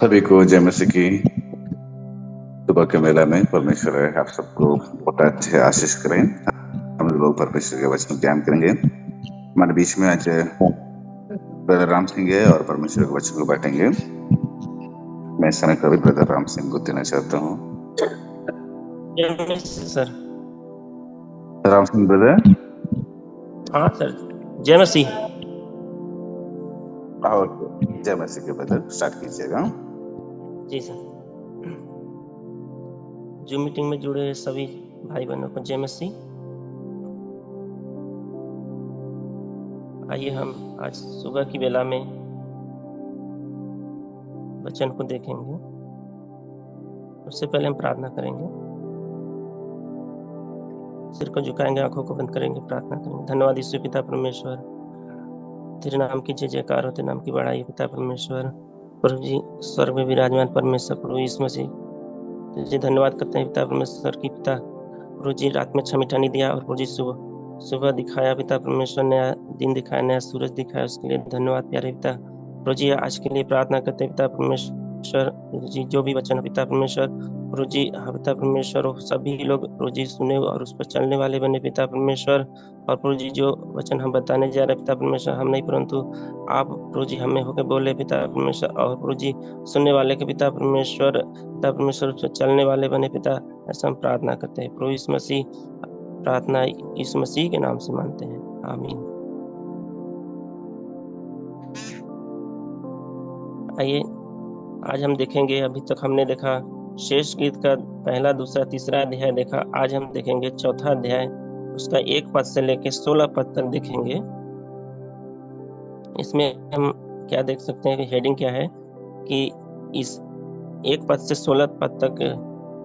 सभी को जय मसीह की। सुबह के मेला में परमेश्वर आप सबको बहुत अच्छे आशीष करें। हम लोग परमेश्वर के वचन ध्यान करेंगे। हमारे बीच में आज ब्रदर राम सिंह है और परमेश्वर के वचन को बांटेंगे। मैं इस समय कभी ब्रदर राम सिंह को देना चाहता हूँ। सर। राम सिंह ब्रदर। हाँ सर, जय मसीह। जय मसीह के ब्रदर स्टार्ट कीजिएगा। जी सर। जूम मीटिंग में जुड़े सभी भाई बहनों को जय मसीह। आइए हम आज सुबह की बेला में वचन को देखेंगे। उससे पहले हम प्रार्थना करेंगे। सिर को झुकाएंगे, आंखों को बंद करेंगे, प्रार्थना करेंगे। धन्यवाद यीशु पिता परमेश्वर, तेरे नाम की जय जयकार हो, तेरे नाम की बड़ाई पिता परमेश्वर। प्रभु जी, स्वर्ग में विराजमान परमेश्वर प्रभु यीशु मसीह, तुझे धन्यवाद करते हैं पिता परमेश्वर की पिता। प्रभु जी, रात में अच्छा मीठा नहीं दिया और प्रभु जी सुबह दिखाया पिता परमेश्वर, नया दिन दिखाया, नया सूरज दिखाया, उसके लिए धन्यवाद प्यारे पिता। प्रभु जी, आज के लिए प्रार्थना करते हैं पिता परमेश्वर जी, जो भी वचन है पिता परमेश्वर, प्रभु जी हाँ पिता परमेश्वर, सभी लोग प्रभु जी सुने और उस पर चलने वाले बने पिता परमेश्वर। और प्रभु जी, जो वचन हम बताने जा रहे हैं पिता परमेश्वर, हम नहीं परंतु आप प्रभु जी हमें होकर बोले पिता परमेश्वर, और प्रभु जी सुनने वाले के पिता परमेश्वर, पिता परमेश्वर उस पर चलने वाले बने पिता। ऐसा हम प्रार्थना करते हैं प्रभु यीशु मसीह, प्रार्थना यीशु मसीह के नाम से मानते हैं, आमीन। आइए आज हम देखेंगे, अभी तक हमने देखा शेष गीत का पहला, दूसरा, तीसरा अध्याय देखा। आज हम देखेंगे चौथा अध्याय, उसका 1 पद से लेकर 16 पद तक देखेंगे। इसमें हम क्या देख सकते हैं कि हेडिंग क्या है कि इस 1 पद से 16 पद तक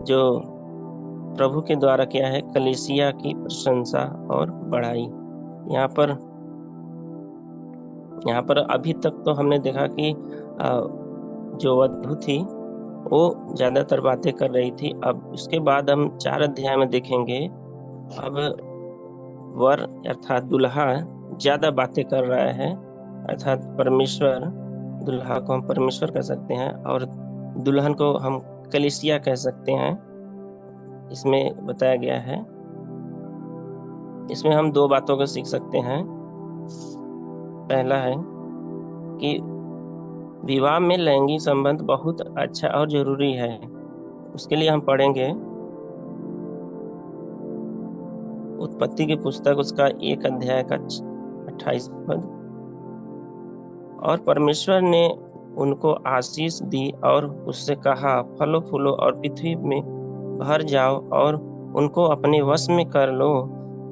जो प्रभु के द्वारा क्या है, कलीसिया की प्रशंसा और बढ़ाई। यहाँ पर अभी तक तो हमने देखा कि जो वधू थी वो ज्यादातर बातें कर रही थी। अब उसके बाद हम 4 अध्याय में देखेंगे, अब वर अर्थात दुल्हा ज्यादा बातें कर रहा है, अर्थात परमेश्वर, दुल्हा को हम परमेश्वर कह सकते हैं और दुल्हन को हम कलीसिया कह सकते हैं। इसमें बताया गया है, इसमें हम 2 बातों को सीख सकते हैं। पहला है कि विवाह में लैंगिक संबंध बहुत अच्छा और जरूरी है। उसके लिए हम पढ़ेंगे उत्पत्ति की पुस्तक, उसका 1 अध्याय का 28 पद। और परमेश्वर ने उनको आशीष दी और उससे कहा, फलो फूलो और पृथ्वी में भर जाओ और उनको अपने वश में कर लो,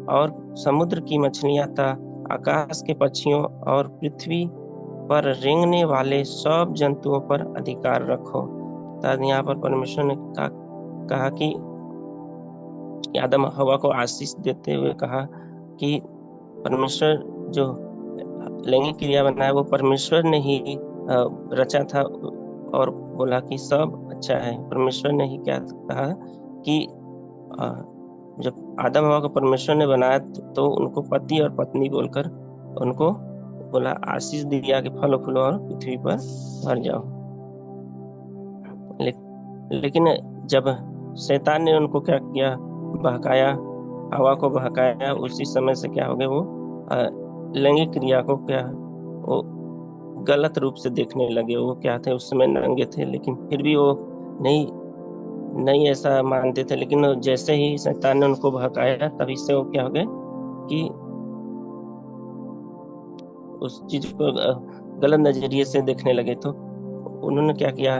और समुद्र की मछलियां तथा आकाश के पक्षियों और पृथ्वी पर रेंगने वाले सब जंतुओं पर अधिकार रखो। यहाँ पर परमेश्वर ने कहा कि आदम हवा को आशीष देते हुए कहा कि परमेश्वर जो लैंगिक क्रिया बनाया वो परमेश्वर ने ही रचा था, और बोला कि सब अच्छा है। परमेश्वर ने ही क्या कहा कि जब आदम हवा को परमेश्वर ने बनाया तो उनको पति और पत्नी बोलकर उनको बोला, आशीष दिया कि फलो फूलो और पृथ्वी पर भर जाओ। लेकिन जब शैतान ने उनको क्या किया, बहकाया, हवा को बहकाया, उसी समय से क्या हो गया, वो लैंगिक क्रिया को क्या वो गलत रूप से देखने लगे। वो क्या थे, उस समय नंगे थे, लेकिन फिर भी वो नहीं ऐसा मानते थे। लेकिन जैसे ही शैतान ने उनको बहकाया, तभी से वो क्या हो गए कि उस चीज को गलत नजरिए से देखने लगे। तो उन्होंने क्या किया,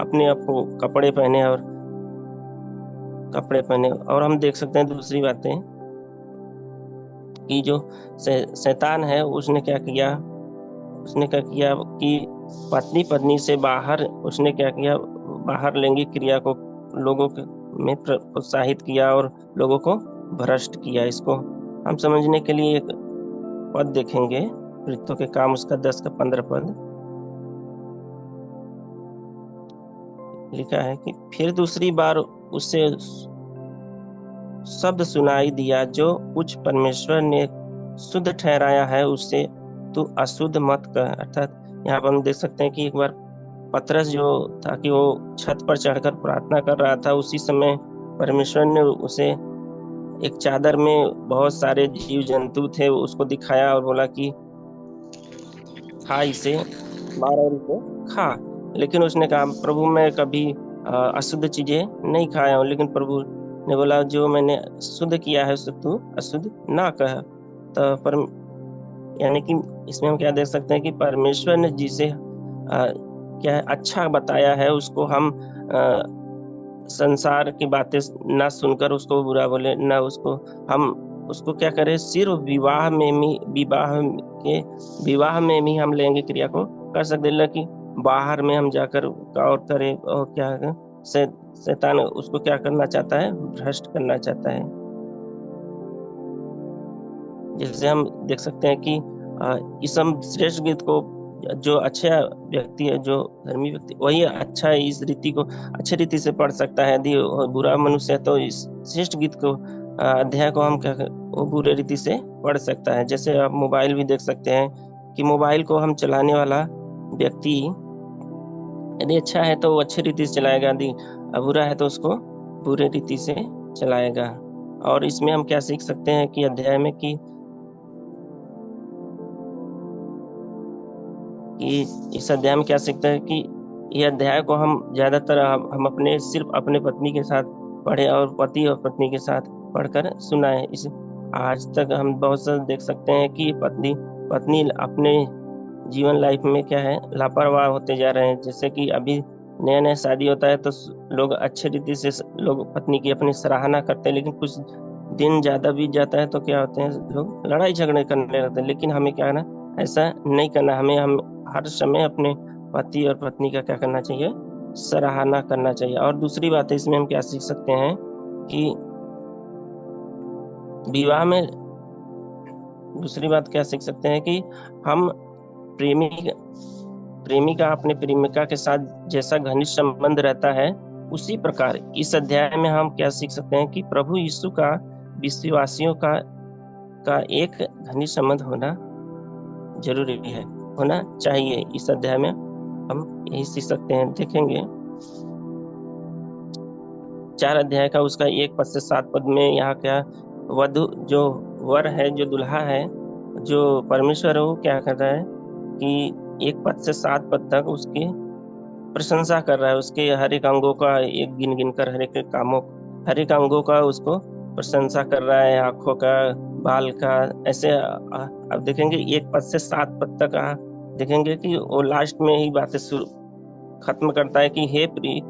अपने आप को कपड़े पहने। और हम देख सकते हैं दूसरी बातें कि जो शैतान है उसने क्या किया कि पत्नी से बाहर उसने क्या किया, बाहर लैंगिक क्रिया को लोगों में प्रोत्साहित किया और लोगों को भ्रष्ट किया। इसको हम समझने के लिए एक पद देखेंगे, प्रेरितों के काम उसका 10 का 15 पद। लिखा है कि फिर दूसरी बार उसे शब्द सुनाई दिया, जो कुछ परमेश्वर ने शुद्ध ठहराया है उसे तू अशुद्ध मत कर। अर्थात यहाँ पर हम देख सकते हैं कि एक बार पतरस जो था कि वो छत पर चढ़कर प्रार्थना कर रहा था, उसी समय परमेश्वर ने उसे एक चादर में बहुत सारे जीव जंतु थे उसको दिखाया और बोला कि खा इसे, मार और इसे खा। लेकिन उसने कहा, प्रभु मैं कभी अशुद्ध चीजें नहीं खाया हूँ। लेकिन प्रभु ने बोला, जो मैंने शुद्ध किया है उसे तू अशुद्ध ना कह। तो पर यानी कि इसमें हम क्या देख सकते हैं कि परमेश्वर ने जिसे क्या है अच्छा बताया है, उसको हम संसार की बातें ना सुनकर उसको बुरा बोले, ना उसको हम उसको क्या करें, सिर्फ विवाह में भी हम लेंगे क्रिया को कर सकते हैं, कि बाहर में हम जाकर और करें और क्या है, शैतान उसको क्या करना चाहता है, भ्रष्ट करना चाहता है। जैसे हम देख सकते हैं कि इसम श्रेष्ठ गीत को जो अच्छा व्यक्ति है, जो धर्मी व्यक्ति, वही अच्छा इस रीति को अच्छी रीति से पढ़ सकता है। यदि बुरा मनुष्य है तो इस श्रेष्ठ गीत को अध्याय को हम क्या वो बुरे रीति से पढ़ सकता है। जैसे आप मोबाइल भी देख सकते हैं कि मोबाइल को हम चलाने वाला व्यक्ति यदि अच्छा है तो वो अच्छी रीति से चलाएगा, यदि बुरा है तो उसको बुरे रीति से चलाएगा। और इसमें हम क्या सीख सकते हैं कि अध्याय में कि इस अध्याय में क्या सीखते हैं कि ये अध्याय को हम ज्यादातर हम अपने सिर्फ अपने पत्नी के साथ पढ़े और पति और पत्नी के साथ पढ़कर सुनाए। इस आज तक हम बहुत सारे देख सकते हैं कि पत्नी अपने जीवन लाइफ में क्या है, लापरवाह होते जा रहे हैं। जैसे कि अभी नया नया शादी होता है तो लोग अच्छे रीति से लोग पत्नी की अपनी सराहना करते हैं, लेकिन कुछ दिन ज्यादा बीत जाता है तो क्या होते हैं, लोग लड़ाई झगड़े करने लगते हैं। लेकिन हमें क्या है, ऐसा नहीं करना। हम हर समय अपने पति और पत्नी का क्या करना चाहिए, सराहना करना चाहिए। और दूसरी बात है, इसमें हम क्या सीख सकते हैं कि विवाह में दूसरी बात क्या सीख सकते हैं कि हम प्रेमी का अपने प्रेमिका के साथ जैसा घनिष्ठ संबंध रहता है, उसी प्रकार इस अध्याय में हम क्या सीख सकते हैं कि प्रभु यीशु का विश्वासियों का एक घनिष्ठ संबंध होना जरूरी है, होना चाहिए। इस अध्याय में हम यही सीख सकते हैं। देखेंगे 4 अध्याय का उसका 1 पद से 7 पद में यहाँ क्या, वधु जो वर है, जो दुल्हा है, जो परमेश्वर है, वो क्या कर रहा है कि 1 पद से 7 पद तक उसकी प्रशंसा कर रहा है। उसके हर एक अंगों का एक गिन गिन कर हर एक अंगों का उसको प्रशंसा कर रहा है, आंखों का, बाल का, ऐसे। अब देखेंगे 1 पद से 7 पद तक देखेंगे कि वो लास्ट में ही बातें खत्म करता है कि हे प्रिय,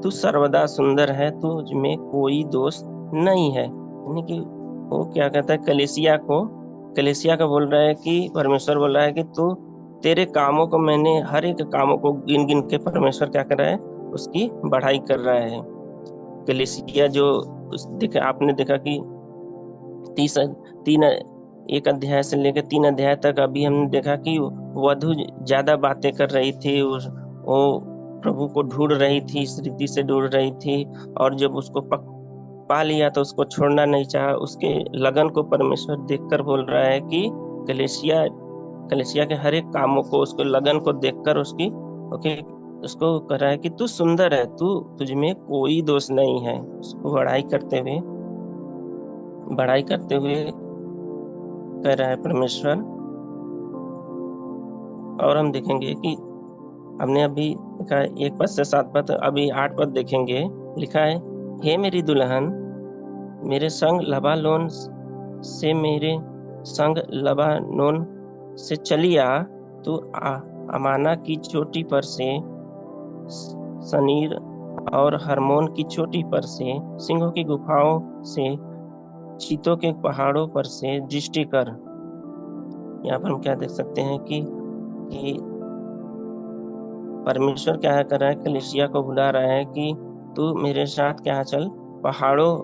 तू सर्वदा सुंदर है, तुझ में कोई दोष नहीं है। यानी कि वो क्या कहता है, कलेसिया का बोल रहा है कि परमेश्वर बोल रहा है कि तू तेरे कामों को, मैंने हर एक कामों को गिन गिन के परमेश्वर क्या कर रहा है, उसकी बढ़ाई कर रहा है। कलेसिया जो आपने देखा कि 1 अध्याय से लेकर 3 अध्याय तक अभी हमने देखा कि वधु ज्यादा बातें कर रही थी, वो प्रभु को ढूंढ रही थी, इस रीति से ढूंढ रही थी, और जब उसको पा लिया तो उसको छोड़ना नहीं चाहा। उसके लगन को परमेश्वर देखकर बोल रहा है कि कलेसिया के हर एक कामों को, उसके लगन को देखकर उसको कह रहा है कि तू सुंदर है, तुझ में कोई दोष नहीं है। उसको बढ़ाई करते हुए कह रहा है परमेश्वर। और हम देखेंगे कि हमने अभी देखा 1 पद से 7 पद, अभी 8 पद देखेंगे। लिखा है, हे मेरी दुल्हन, मेरे संग लबानोन से चली आ। तू अमाना की चोटी पर से, सनीर और हरमोन की चोटी पर से, सिंहों की गुफाओं से, चीतों के पहाड़ों पर से दृष्टि कर। यहाँ पर हम क्या देख सकते हैं कि परमेश्वर क्या कर रहा है, कलीसिया को बुला रहा है कि तू मेरे साथ क्या चल, पहाड़ों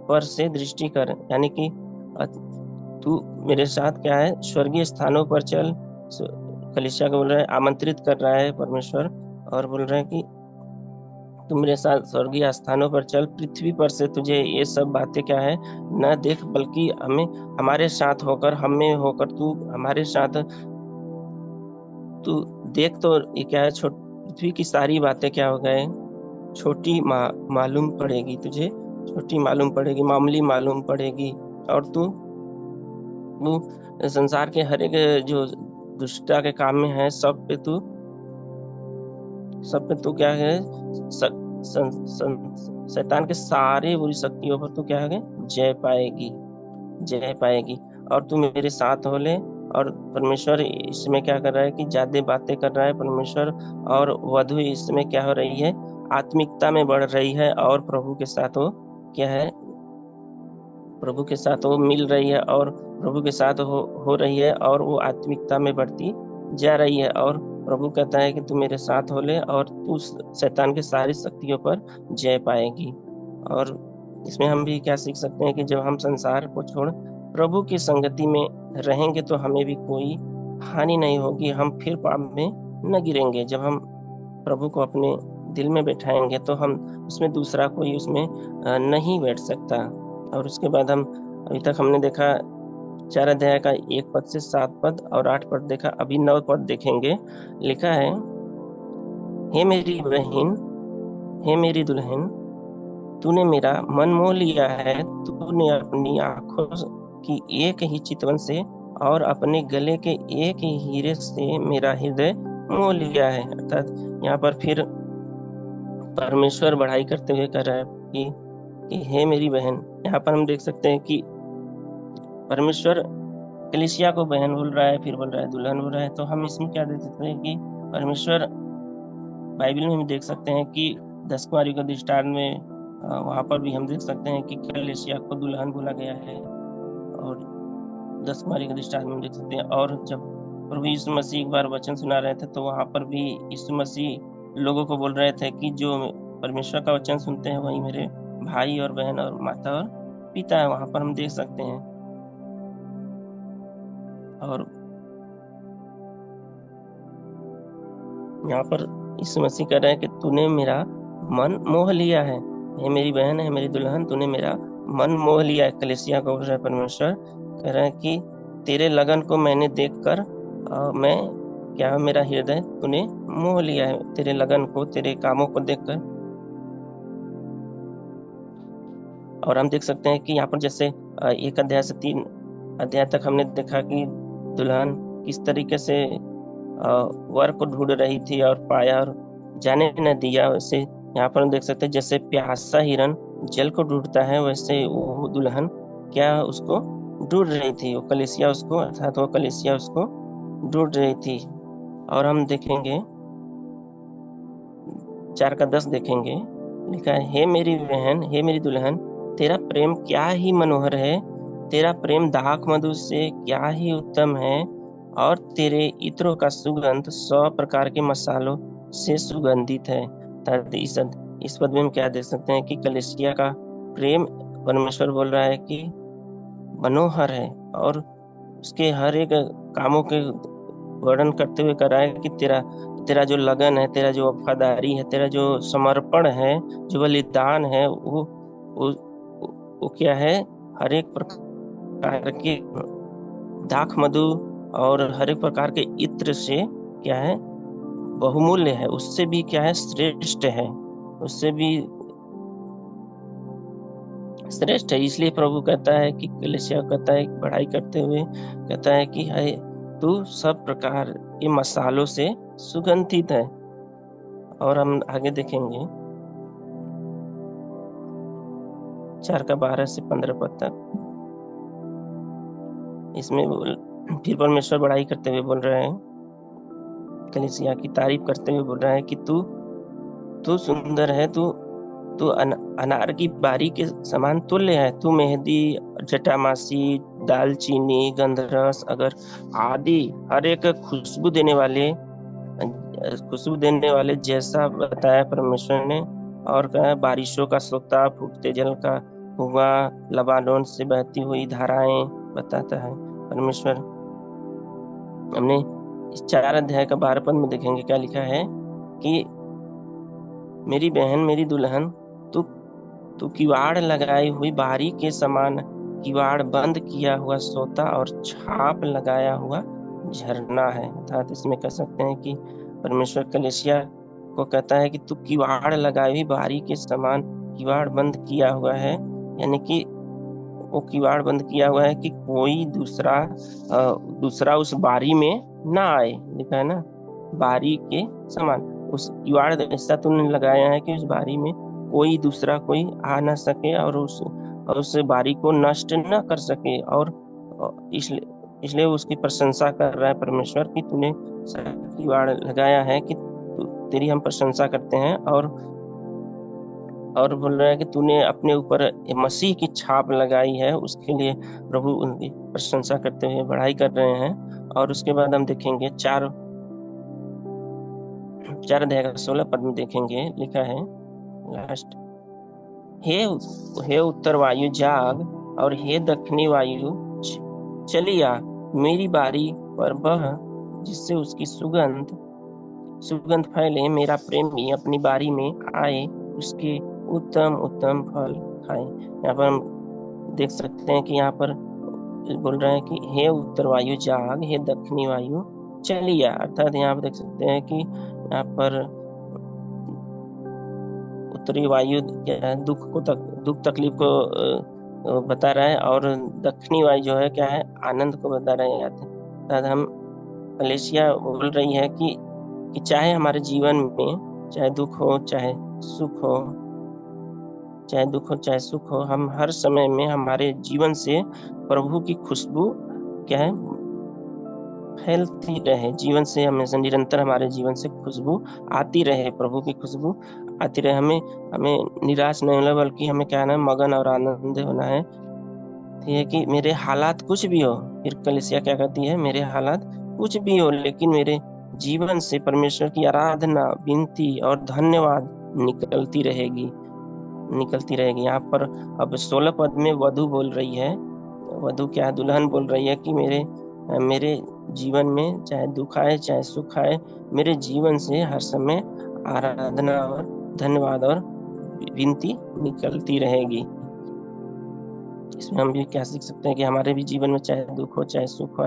पर से दृष्टि कर। यानी कि तू मेरे साथ क्या है, स्वर्गीय स्थानों पर चल। कलीसिया को बोल रहा है, आमंत्रित कर रहा है परमेश्वर, और बोल रहा है कि तू मेरे साथ स्वर्गीय स्थानों पर चल। पृथ्वी पर से तुझे ये सब बातें क्या है न देख, बल्कि हमारे साथ होकर, हमें होकर तू हमारे साथ तू देख। तो ये क्या है, पृथ्वी की सारी बातें क्या हो गए, छोटी मालूम पड़ेगी तुझे, छोटी मालूम पड़ेगी, मामूली मालूम पड़ेगी। और तू वो संसार के हर एक जो दुष्टता के काम में है, सब पे तू क्या है, शैतान के सारे बुरी शक्तियों पर तू क्या है, जय पाएगी, जय पाएगी। और तू मेरे साथ हो ले। और परमेश्वर इसमें क्या कर रहा है कि ज्यादा बातें कर रहा है परमेश्वर, और वधु इसमें क्या हो रही है, आत्मिकता में बढ़ रही है, और प्रभु के साथ वो क्या है, प्रभु के साथ वो मिल रही है, और प्रभु के साथ हो रही है, और वो आत्मिकता में बढ़ती जा रही है। और प्रभु कहता है कि तू मेरे साथ हो ले, और तू शैतान के सारी शक्तियों पर जय पाएगी। और इसमें हम भी क्या सीख सकते हैं कि जब हम संसार को छोड़ प्रभु की संगति में रहेंगे तो हमें भी कोई हानि नहीं होगी, हम फिर पाप में न गिरेंगे। जब हम प्रभु को अपने दिल में बैठाएंगे तो हम उसमें दूसरा कोई उसमें नहीं बैठ सकता। और उसके बाद हम अभी तक हमने देखा 4 अध्याय का 1 पद से 7 पद और 8 पद देखा, अभी 9 पद देखेंगे। लिखा है, हे मेरी बहन, हे मेरी दुल्हन, तूने मेरा मन मोह लिया है, तूने अपनी आंखों की एक ही चितवन से और अपने गले के एक ही हीरे से मेरा हृदय मोह लिया है। अर्थात यहाँ पर फिर परमेश्वर बढ़ाई करते हुए कह रहा है कि हे मेरी बहन। यहाँ पर हम देख सकते हैं कि परमेश्वर कलीसिया को बहन बोल रहा है, फिर बोल रहा है दुल्हन बोल रहा है। तो हम इसमें क्या देख सकते हैं कि परमेश्वर, बाइबल में हम देख सकते हैं कि 10 कुमारियों के दृष्टांत में वहां पर भी हम देख सकते हैं कि कलीसिया को दुल्हन बोला गया है, और 10 कुमारियों के दृष्टांत में हम देख सकते हैं। और जब प्रभु यीशु मसीह एक बार वचन सुना रहे थे तो वहां पर भी यीशु मसीह लोगों को बोल रहे थे कि जो परमेश्वर का वचन सुनते हैं वही मेरे भाई और बहन और माता और पिता है, वहां पर हम देख सकते हैं। और यहाँ पर यीशु मसीह कह रहे हैं कि तूने मेरा मन मोह लिया है, हे मेरी बहन, है मेरी दुल्हन, तूने मेरा मन मोह लिया है। कलीसिया को बोल रहा है परमेश्वर, कह रहा है कि तेरे लगन को मैंने देखकर मैं क्या, मेरा हृदय तूने मोह लिया है, तेरे लगन को, तेरे कामों को देखकर। और हम देख सकते हैं कि यहाँ पर जैसे 1 अध्याय से 3 अध्याय तक हमने देखा कि दुल्हन किस तरीके से वर को ढूंढ रही थी और पाया और जाने न दिया। वैसे यहाँ पर हम देख सकते हैं जैसे प्यासा हिरन जल को ढूंढता है, वैसे वो दुल्हन क्या उसको ढूंढ रही थी, वो कलीसिया उसको, अर्थात वो कलीसिया उसको ढूंढ रही थी। और हम देखेंगे 4 का 10 देखेंगे। लिखा है, हे मेरी बहन, हे मेरी दुल्हन, तेरा प्रेम क्या ही मनोहर है, तेरा प्रेम दाख मधु से क्या ही उत्तम है, और तेरे इत्रों का सुगंध 100 प्रकार के मसालों से सुगंधित है। इस पद में हम क्या देख सकते हैं कि कलीसिया का प्रेम, परमेश्वर बोल रहा है कि मनोहर है, और उसके हर एक कामों के वर्णन करते हुए कह रहा है कि तेरा जो लगन है, तेरा जो वफादारी है, तेरा जो समर्पण है, जो बलिदान है, वो क्या है, हर एक प्रकार के दाख मधु और हर एक प्रकार के इत्र से क्या है, बहुमूल्य है, उससे भी क्या है, श्रेष्ठ है, उससे भी श्रेष्ठ है। इसलिए प्रभु कहता है कि कलीसिया कहता है, बढ़ाई करते हुए कहता है कि है तू सब प्रकार के मसालों से सुगंधित है। और हम आगे देखेंगे 4 का 12 से 15 पद तक। इसमें फिर परमेश्वर बढ़ाई करते हुए बोल रहे हैं, कलीसिया की तारीफ करते हुए बोल रहा है कि तू सुंदर है, तू अनार की बारी के समान तुल्य है, तू मेहंदी, जटामासी, दालचीनी, गंधरस, अगर आदि हर एक खुशबू देने वाले जैसा बताया परमेश्वर ने। और कहा, बारिशों का सोता, फूटते जल का कुआं, लबानोन से बहती हुई धाराएं बताता है परमेश्वर। हमने इस 4 अध्याय का 12 पद में देखेंगे क्या लिखा है कि मेरी बहन, मेरी दुल्हन, तू किवाड़ लगाई हुई बारी के समान, किवाड़ बंद किया हुआ सोता और छाप लगाया हुआ झरना है। अर्थात इसमें कह सकते हैं कि परमेश्वर कलीसिया को कहता है कि तू किवाड़ लगाए हुई बारी के समान किवाड़ बंद किया हुआ है, यानी कि वो किवाड़ बंद किया हुआ है कि कोई दूसरा उस बारी में ना आए। लिखा है ना, बारी के समान उस किवाड़ ऐसा तूने लगाया है कि उस बारी में कोई दूसरा कोई आ ना सके और उस बारी को नष्ट ना कर सके। और इसलिए इसलिए उसकी प्रशंसा कर रहा है परमेश्वर कि तूने किवाड़ लगाया है, कि तेरी हम प्रशंसा करते हैं। और बोल रहा है कि तूने अपने ऊपर मसीह की छाप लगाई है, उसके लिए प्रभु उनकी प्रशंसा करते हुए बढ़ाई कर रहे हैं। और उसके बाद हम देखेंगे 4 अध्याय का 16 पद में देखेंगे, लिखा है लास्ट, हे हे उत्तर वायु जाग, और हे दक्षिणी वायु चली आ, मेरी बारी पर बह, जिससे उसकी सुगंध फैले। मेरा प्रेमी अपनी बारी में आए, उसके उत्तम उत्तम फल खाए। यहाँ पर हम देख सकते हैं कि यहाँ पर बोल रहे हैं कि हे उत्तर वायु जाग, हे दक्षिणी वायु चली आ। अर्थात यहाँ पर देख सकते हैं कि यहाँ पर उत्तरी वायु क्या है, दुख तकलीफ को बता रहा है, और दक्षिणी वायु जो है क्या है, आनंद को बता रहे हैं। अर्थात हम कलीसिया बोल रही है कि चाहे हमारे जीवन में चाहे दुख हो चाहे सुख हो, हम हर समय में हमारे जीवन से प्रभु की खुशबू क्या है, फैलती रहे। जीवन से हमेशा निरंतर हमारे जीवन से खुशबू आती रहे, प्रभु की खुशबू आती रहे। हमें निराश नहीं होना, बल्कि हमें क्या है, मगन और आनंद होना है। ये कि मेरे हालात कुछ भी हो, फिर कलीसिया क्या कहती है, मेरे हालात कुछ भी हो, लेकिन मेरे जीवन से परमेश्वर की आराधना, विनती और धन्यवाद निकलती रहेगी। यहाँ पर अब 16 पद में वधु बोल रही है, वधु क्या, दुल्हन बोल रही है कि मेरे जीवन में चाहे दुख आए चाहे सुख आए, मेरे जीवन से हर समय आराधना और धन्यवाद और विनती निकलती रहेगी। इसमें हम भी क्या सीख सकते हैं कि हमारे भी जीवन में चाहे दुख हो चाहे सुख हो,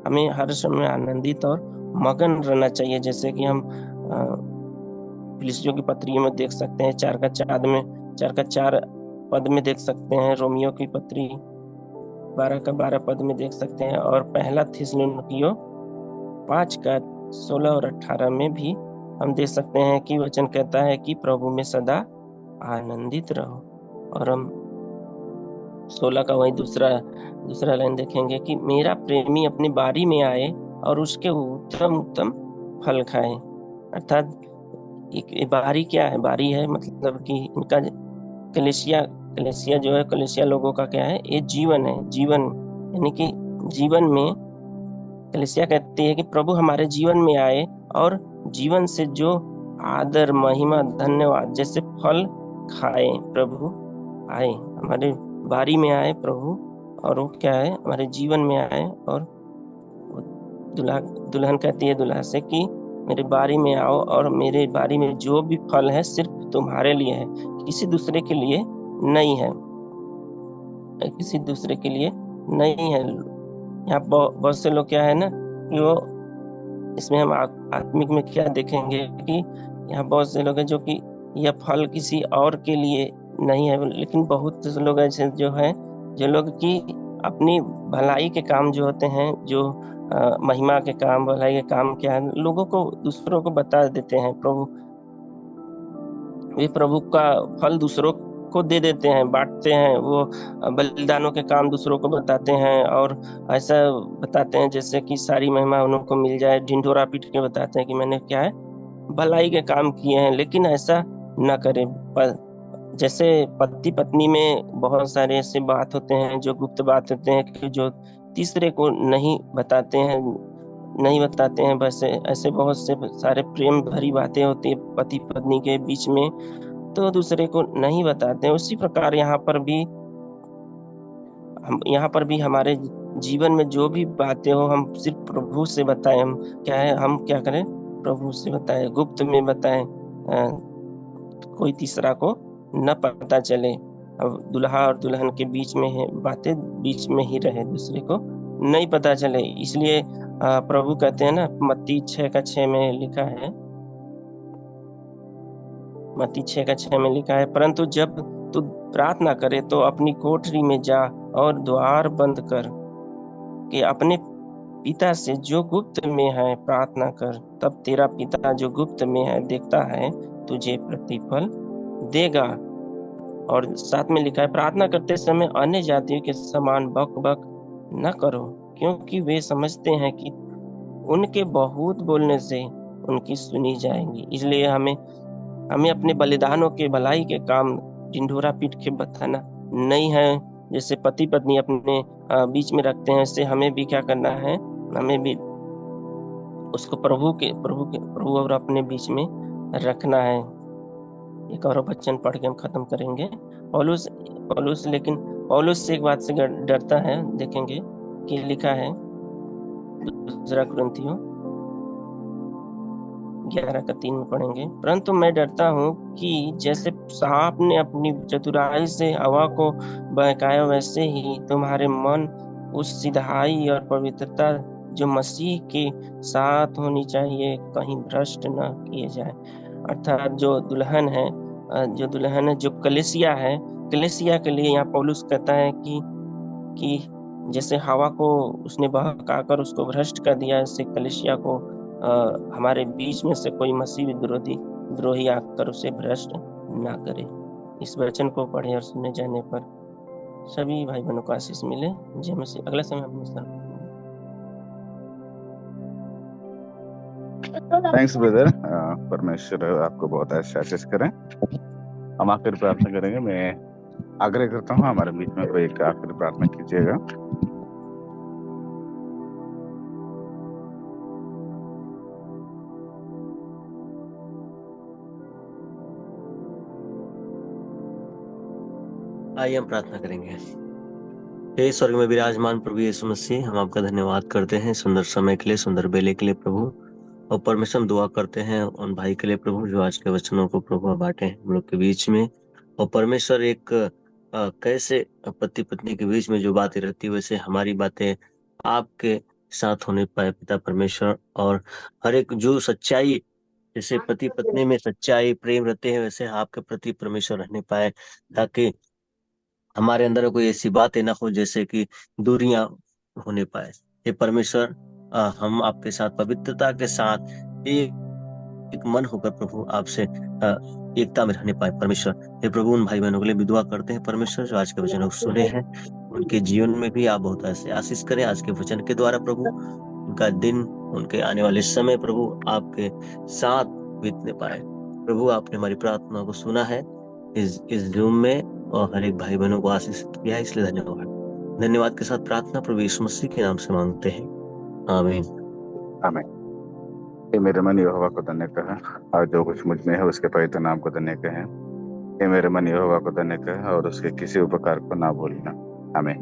हमें हर समय आनंदित और मगन रहना चाहिए। जैसे कि हम फिलिस्तियों की पत्री में देख सकते हैं 4 पद में देख सकते हैं, रोमियो की पत्री 12 पद में देख सकते हैं, और पहला थिस्सलुनीकियों 5:16 और 18 में भी हम देख सकते हैं कि वचन कहता है कि प्रभु में सदा आनंदित रहो। और हम 16 का वही दूसरा लाइन देखेंगे कि मेरा प्रेमी अपनी बारी में आए और उसके उत्तम उत्तम फल खाए। अर्थात एक बारी क्या है, बारी है मतलब कि इनका कलीसिया जो है, कलीसिया लोगों का क्या है, ये जीवन है। जीवन यानी कि जीवन में कलीसिया कहती है कि प्रभु हमारे जीवन में आए और जीवन से जो आदर महिमा धन्यवाद जैसे फल खाए, प्रभु आए हमारे बारी में आए प्रभु, और वो क्या है, हमारे जीवन में आए। और दुल्हन कहती है दूल्हा से कि मेरे बारी में आओ, और मेरे बारी में जो भी फल है सिर्फ तुम्हारे लिए है, किसी दूसरे के लिए नहीं है, किसी दूसरे के लिए नहीं है। यहाँ बहुत से लोग क्या है ना कि वो, इसमें हम आत्मिक में क्या देखेंगे कि यहाँ बहुत से लोग हैं जो कि यह फल किसी और के लिए नहीं है, लेकिन बहुत से लोग ऐसे जो लोग कि अपनी भलाई के काम जो होते हैं, जो महिमा के काम, भलाई के काम क्या है, लोगों को दूसरों को बता देते हैं। वे प्रभु का फल दूसरों को दे देते हैं, बांटते हैं। वो बलिदानों के काम दूसरों को बताते हैं, और ऐसा बताते हैं जैसे कि सारी महिमा उनको मिल जाए, ढिंढोरा पीट के बताते हैं कि मैंने क्या है, भलाई के काम किए हैं। लेकिन ऐसा न करें। जैसे पति पत्नी में बहुत सारे ऐसे बात होते हैं जो गुप्त बात होते हैं, कि जो तीसरे को नहीं बताते हैं। बस ऐसे बहुत से सारे प्रेम भरी बातें होती है पति पत्नी के बीच में, तो दूसरे को नहीं बताते हैं। उसी प्रकार यहाँ पर भी हमारे जीवन में जो भी बातें हो, हम सिर्फ प्रभु से बताएं। हम क्या करें, प्रभु से बताएं, गुप्त में बताएं, कोई तीसरा को न पता चले। अब दुल्हा और दुल्हन के बीच में है बातें, बीच में ही रहे, दूसरे को नहीं पता चले। इसलिए प्रभु कहते हैं ना, मत्ती 6:6 में लिखा है मत्ती 6:6 में लिखा है, परंतु जब तू प्रार्थना करे तो अपनी कोठरी में जा और द्वार बंद कर कि अपने पिता से जो गुप्त में है प्रार्थना कर, तब तेरा पिता जो गुप्त में है देखता है तुझे प्रतिफल देगा। और साथ में लिखा है, प्रार्थना करते समय अन्य जातियों के समान बक बक न करो, क्योंकि वे समझते हैं कि उनके बहुत बोलने से उनकी सुनी जाएंगी। इसलिए हमें अपने बलिदानों के भलाई के काम ढिंढोरा पीट के बताना नहीं है। जैसे पति पत्नी अपने बीच में रखते हैं, इससे हमें भी क्या करना है, हमें भी उसको प्रभु और अपने बीच में रखना है। एक और वचन पढ़ के हम खत्म करेंगे। पौलुस से एक बात से डरता है, देखेंगे कि लिखा है दूसरा कुरिन्थियों 11:3 में पढ़ेंगे, परंतु मैं डरता हूँ कि जैसे सांप ने अपनी चतुराई से हवा को बहकाया, वैसे ही तुम्हारे मन उस सिधाई और पवित्रता जो मसीह के साथ होनी चाहिए कहीं भ्रष्ट न किए जाए। अर्थात जो दुल्हन है, जो कलीसिया के लिए यहाँ पौलुस कहता है कि जैसे हवा को उसने बहकाकर उसको भ्रष्ट कर दिया, इससे कलीसिया को हमारे बीच में से कोई मसीह द्रोही आकर उसे भ्रष्ट ना करे। इस वचन को पढ़े और सुने जाने पर सभी भाई बहनों को आशीष मिले। जय मसीह। अगला समय अपने साथ। Thanks brother. परमेश्वर आपको बहुत आशीष करें। हम आखिर प्रार्थना करेंगे। मैं आग्रह करता हूँ हमारे बीच में कोई एक आखिरी प्रार्थना कीजिएगा। आइए हम प्रार्थना करेंगे। हे स्वर्ग में विराजमान प्रभु यीशु मसीह, हम आपका धन्यवाद करते हैं सुंदर समय के लिए, सुंदर बेले के लिए प्रभु। और परमेश्वर हम दुआ करते हैं उन भाई के लिए प्रभु जो आज के वचनों को प्रभु बांटे हैं हम लोग के बीच में। और परमेश्वर एक कैसे पति पत्नी के बीच में जो बातें रहती है, वैसे हमारी बातें आपके साथ होने पाए पिता परमेश्वर। और हर एक जो सच्चाई, जैसे पति पत्नी में सच्चाई प्रेम रहते हैं, वैसे आपके प्रति परमेश्वर रहने पाए, ताकि हमारे अंदर कोई ऐसी बातें ना हो जैसे कि दूरियां होने पाए। हे परमेश्वर, हम आपके साथ पवित्रता के साथ एक मन होकर प्रभु आपसे एकता में रहने पाए परमेश्वर। हे प्रभु, उन भाई बहनों के लिए भी दुआ करते हैं परमेश्वर जो आज के वचन सुने हैं, उनके जीवन में भी आप बहुत ऐसे आशीष करें आज के वचन के द्वारा प्रभु। उनका दिन, उनके आने वाले समय प्रभु आपके साथ बीतने पाए प्रभु। आपने हमारी प्रार्थना को सुना है इस जूम में, और हर एक भाई बहनों को आशीष किया है, इसलिए धन्यवाद के साथ प्रार्थना प्रभु यीशु मसीह के नाम से मांगते हैं, आमीन। आमीन। ये मेरे मन यहोवा को धन्य कहे और जो कुछ मुझ में है उसके पवित्र नाम को धन्य कहे। ये मेरे मन यहोवा को धन्य कहे और उसके किसी उपकार को ना भूलना। आमीन।